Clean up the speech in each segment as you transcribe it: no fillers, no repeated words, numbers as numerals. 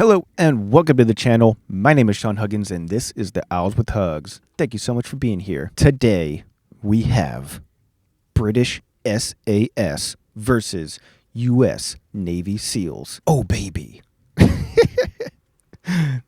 Hello and welcome to the channel. My name is Sean Huggins and this is the Owls with Hugs. Thank you so much for being here. Today we have British SAS versus US Navy SEALs. Oh baby.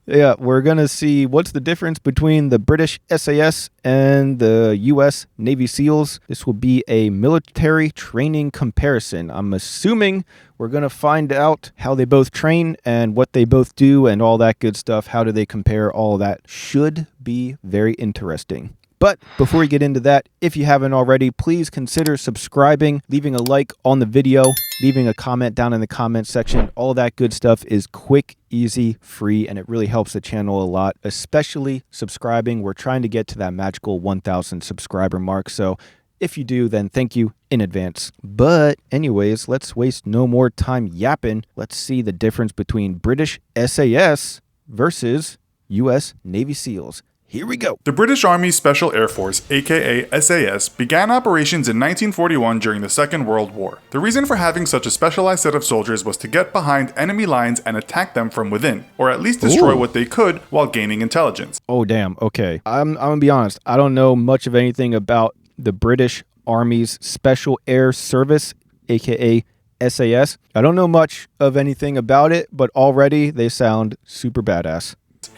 Yeah, we're going to see what's the difference between the British SAS and the US Navy SEALs. This will be a military training comparison. I'm assuming we're going to find out how they both train and what they both do and all that good stuff. How do they compare? All that should be very interesting. But before we get into that, if you haven't already, please consider subscribing, leaving a like on the video, leaving a comment down in the comment section. All that good stuff is quick, easy, free, and it really helps the channel a lot, especially subscribing. We're trying to get to that magical 1,000 subscriber mark. So if you do, then thank you in advance. But anyways, let's waste no more time yapping. Let's see the difference between British SAS versus US Navy SEALs. Here we go. The British Army Special Air Force, aka SAS, began operations in 1941 during the Second World War. The reason for having such a specialized set of soldiers was to get behind enemy lines and attack them from within, or at least destroy what they could while gaining intelligence. Oh damn, okay. I'm gonna be honest, I don't know much of anything about the British Army's Special Air Service, aka SAS. I don't know much of anything about it, but already they sound super badass.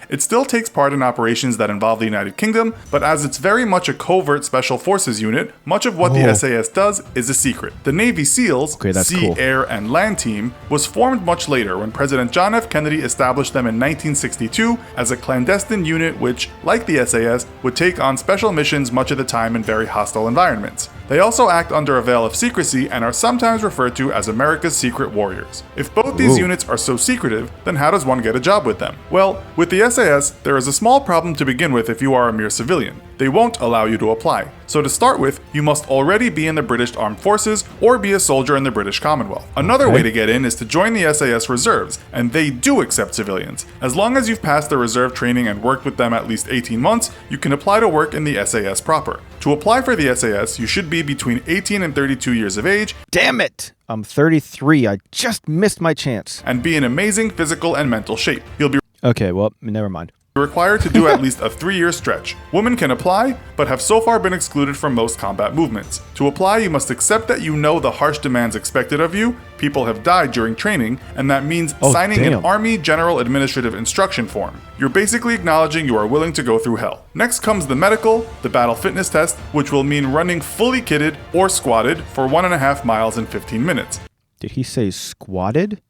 It still takes part in operations that involve the United Kingdom, but as it's very much a covert special forces unit, much of what the SAS does is a secret. The Navy SEALs, Sea, Air, and Land Team, was formed much later when President John F. Kennedy established them in 1962 as a clandestine unit which, like the SAS, would take on special missions much of the time in very hostile environments. They also act under a veil of secrecy and are sometimes referred to as America's Secret Warriors. If both these units are so secretive, then how does one get a job with them? Well, with the SAS, there is a small problem to begin with if you are a mere civilian. They won't allow you to apply. So to start with, you must already be in the British Armed Forces or be a soldier in the British Commonwealth. Another way to get in is to join the SAS Reserves, and they do accept civilians. As long as you've passed the reserve training and worked with them at least 18 months, you can apply to work in the SAS proper. To apply for the SAS, you should be between 18 and 32 years of age. Damn it! I'm 33. I just missed my chance. And be in amazing physical and mental shape. You'll be okay, well, never mind. Required to do at least a 3-year stretch. Women can apply, but have so far been excluded from most combat movements. To apply, you must accept that you know the harsh demands expected of you, people have died during training, and that means signing an Army General Administrative Instruction form. You're basically acknowledging you are willing to go through hell. Next comes the medical, the battle fitness test, which will mean running fully kitted or squatted for 1.5 miles in 15 minutes. Did he say squatted?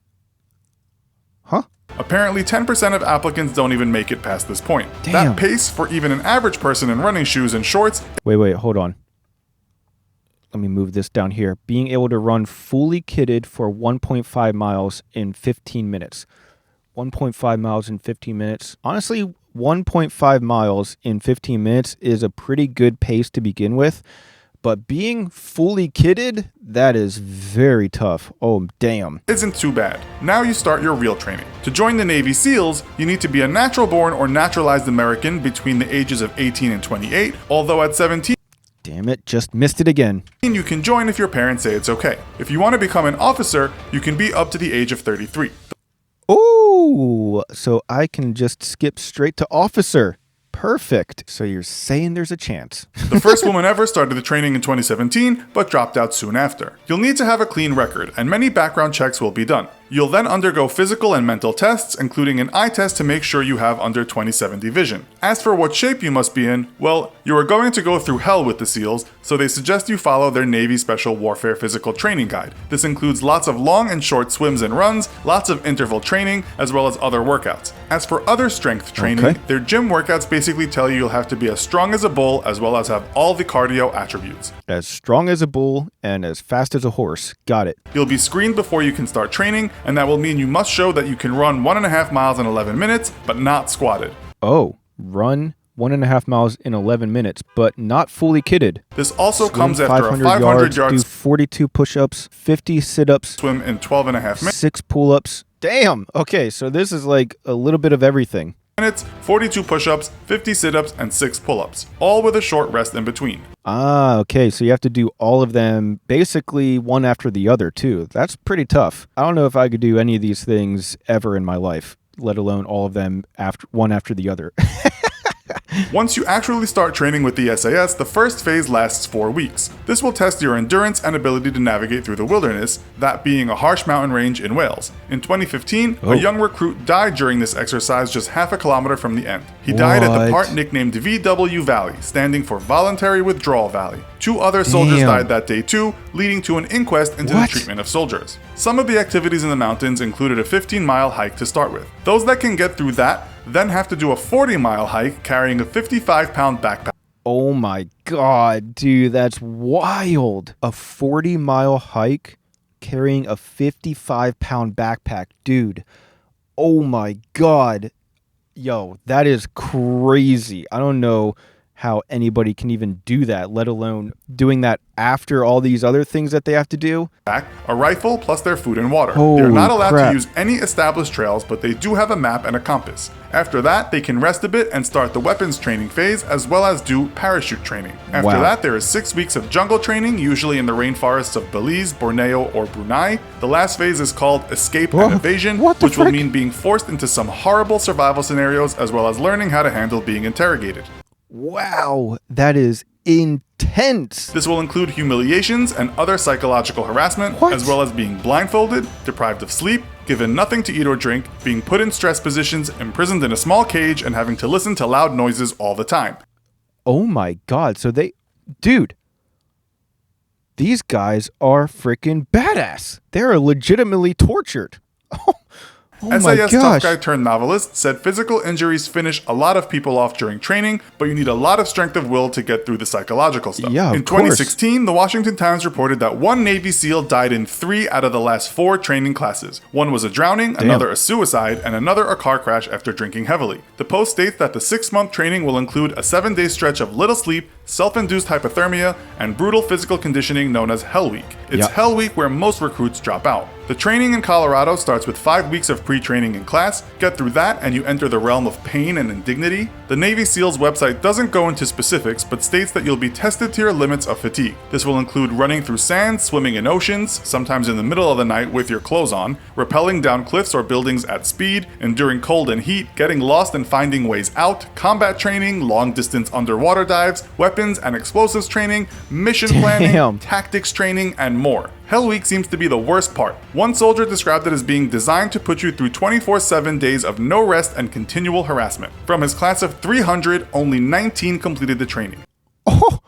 Huh? Apparently 10% of applicants don't even make it past this point. Damn. That pace for even an average person in running shoes and shorts. Wait, hold on. Let me move this down here. Being able to run fully kitted for 1.5 miles in 15 minutes. 1.5 miles in 15 minutes. Honestly, 1.5 miles in 15 minutes is a pretty good pace to begin with. But being fully kitted, that is very tough. Oh, damn. Isn't too bad. Now you start your real training. To join the Navy SEALs, you need to be a natural-born or naturalized American between the ages of 18 and 28, although at 17, damn it, just missed it again. You can join if your parents say it's okay. If you want to become an officer, you can be up to the age of 33. Oh, so I can just skip straight to officer. Perfect. So you're saying there's a chance. The first woman ever started the training in 2017, but dropped out soon after. You'll need to have a clean record, and many background checks will be done. You'll then undergo physical and mental tests, including an eye test to make sure you have under 20/70 vision. As for what shape you must be in, well, you are going to go through hell with the SEALs, so they suggest you follow their Navy Special Warfare Physical Training Guide. This includes lots of long and short swims and runs, lots of interval training, as well as other workouts. As for other strength training, their gym workouts basically tell you you'll have to be as strong as a bull, as well as have all the cardio attributes. As strong as a bull and as fast as a horse. Got it. You'll be screened before you can start training, and that will mean you must show that you can run 1.5 miles in 11 minutes, but not squatted. Oh, run 1.5 miles in 11 minutes, but not fully kitted. This also comes after a 500 yards, do 42 push-ups, 50 sit-ups, swim in 12.5 minutes, 6 pull-ups. Damn. Okay, so this is like a little bit of everything. 42 push-ups, 50 sit-ups, and 6 pull-ups, all with a short rest in between. Ah, okay, so you have to do all of them basically one after the other too. That's pretty tough. I don't know if I could do any of these things ever in my life. let alone all of them one after the other. Once you actually start training with the SAS, the first phase lasts 4 weeks. This will test your endurance and ability to navigate through the wilderness, that being a harsh mountain range in Wales. In 2015, a young recruit died during this exercise just half a kilometer from the end. He died at the part nicknamed VW Valley, standing for Voluntary Withdrawal Valley. 2 other soldiers died that day too, leading to an inquest into the treatment of soldiers. Some of the activities in the mountains included a 15-mile hike to start with. Those that can get through that then have to do a 40-mile hike carrying a 55-pound backpack. Oh my god, dude, that's wild. A 40-mile hike carrying a 55-pound backpack. Dude, oh my god. Yo, that is crazy. I don't know how anybody can even do that, let alone doing that after all these other things that they have to do. A rifle plus their food and water. They're not allowed to use any established trails, but they do have a map and a compass. After that, they can rest a bit and start the weapons training phase, as well as do parachute training. After that, there is 6 weeks of jungle training, usually in the rainforests of Belize, Borneo, or Brunei. The last phase is called escape and evasion, which will mean being forced into some horrible survival scenarios, as well as learning how to handle being interrogated. Wow, that is intense. This will include humiliations and other psychological harassment, as well as being blindfolded, deprived of sleep, given nothing to eat or drink, being put in stress positions, imprisoned in a small cage, and having to listen to loud noises all the time. Oh my god, so dude, these guys are freaking badass. They're legitimately tortured. Oh SAS tough guy turned novelist said physical injuries finish a lot of people off during training, but you need a lot of strength of will to get through the psychological stuff. In 2016, the Washington Times reported that 1 Navy SEAL died in 3 out of the last 4 training classes. One was a drowning, another a suicide, and another a car crash after drinking heavily. The Post states that the 6-month training will include a 7-day stretch of little sleep, self-induced hypothermia, and brutal physical conditioning known as Hell Week. It's Hell Week where most recruits drop out. The training in Colorado starts with 5 weeks of pre-training in class. Get through that and you enter the realm of pain and indignity. The Navy SEALs website doesn't go into specifics, but states that you'll be tested to your limits of fatigue. This will include running through sand, swimming in oceans, sometimes in the middle of the night with your clothes on, rappelling down cliffs or buildings at speed, enduring cold and heat, getting lost and finding ways out, combat training, long-distance underwater dives, weapons and explosives training, mission planning, tactics training, and more. Hell Week seems to be the worst part. One soldier described it as being designed to put you through 24/7 days of no rest and continual harassment. From his class of 300, only 19 completed the training. Oh,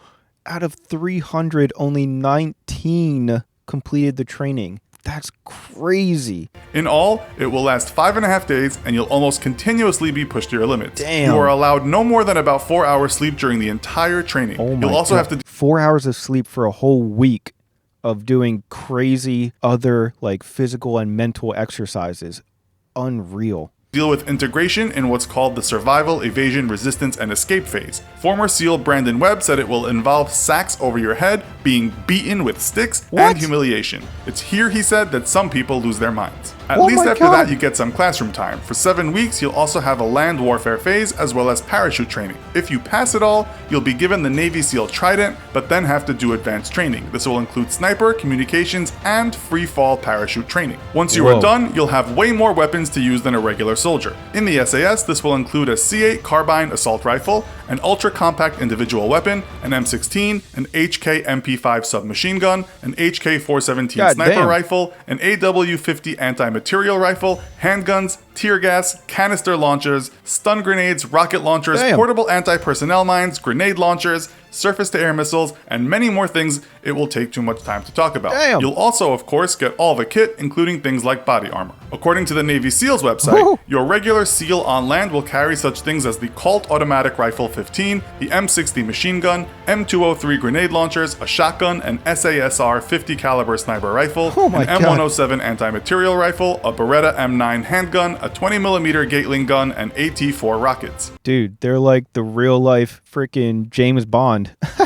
out of 300, only 19 completed the training. That's crazy. In all, it will last 5.5 days and you'll almost continuously be pushed to your limits. Damn. You are allowed no more than about 4 hours sleep during the entire training. You'll also have to 4 hours of sleep for a whole week of doing crazy other like physical and mental exercises. Unreal. Deal with integration in what's called the survival, evasion, resistance, and escape phase. Former SEAL Brandon Webb said it will involve sacks over your head, being beaten with sticks, and humiliation. It's here, he said, that some people lose their minds. At least after that, you get some classroom time. For 7 weeks, you'll also have a land warfare phase as well as parachute training. If you pass it all, you'll be given the Navy SEAL Trident, but then have to do advanced training. This will include sniper, communications, and free fall parachute training. Once you are done, you'll have way more weapons to use than a regular soldier. In the SAS, this will include a C8 carbine assault rifle, an ultra-compact individual weapon, an M16, an HK MP5 submachine gun, an HK 417 sniper rifle, an AW-50 anti-material rifle, handguns, tear gas, canister launchers, stun grenades, rocket launchers, portable anti-personnel mines, grenade launchers, surface-to-air missiles, and many more things it will take too much time to talk about. You'll also, of course, get all the kit, including things like body armor. According to the Navy SEALs website, your regular SEAL on land will carry such things as the Colt Automatic Rifle 15, the M60 machine gun, M203 grenade launchers, a shotgun, an SASR 50 caliber sniper rifle, an M107 anti-material rifle, a Beretta M9 handgun, a 20mm Gatling gun, and AT-4 rockets. Dude, they're like the real-life freaking James Bond.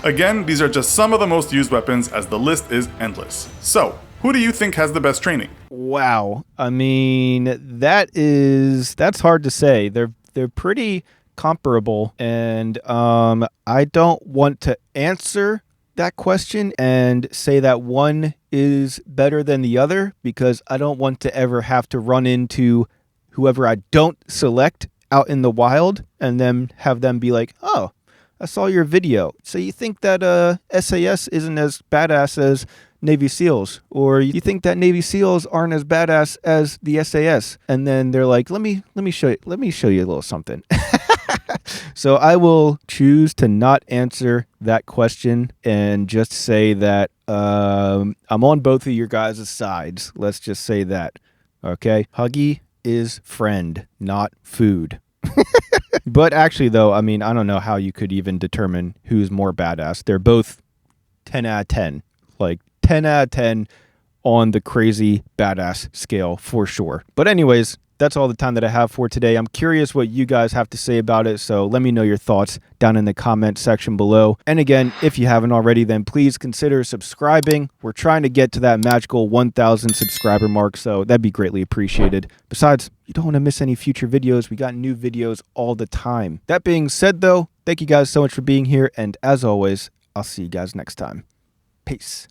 Again, these are just some of the most used weapons, as the list is endless. So, who do you think has the best training? Wow. I mean, that's hard to say. They're pretty comparable, and I don't want to answer that question and say that one is better than the other, because I don't want to ever have to run into whoever I don't select out in the wild, and then have them be like, oh, I saw your video. So you think that SAS isn't as badass as Navy SEALs, or you think that Navy SEALs aren't as badass as the SAS? And then they're like, let me show you a little something. So I will choose to not answer that question and just say that I'm on both of your guys' sides. Let's just say that. Okay? Huggy is friend, not food. But actually, though, I mean, I don't know how you could even determine who's more badass. They're both 10 out of 10. Like 10 out of 10 on the crazy badass scale for sure. But anyways, that's all the time that I have for today. I'm curious what you guys have to say about it, so let me know your thoughts down in the comment section below. And again, if you haven't already, then please consider subscribing. We're trying to get to that magical 1,000 subscriber mark, so that'd be greatly appreciated. Besides, you don't want to miss any future videos. We got new videos all the time. That being said, though, thank you guys so much for being here, and as always, I'll see you guys next time. Peace.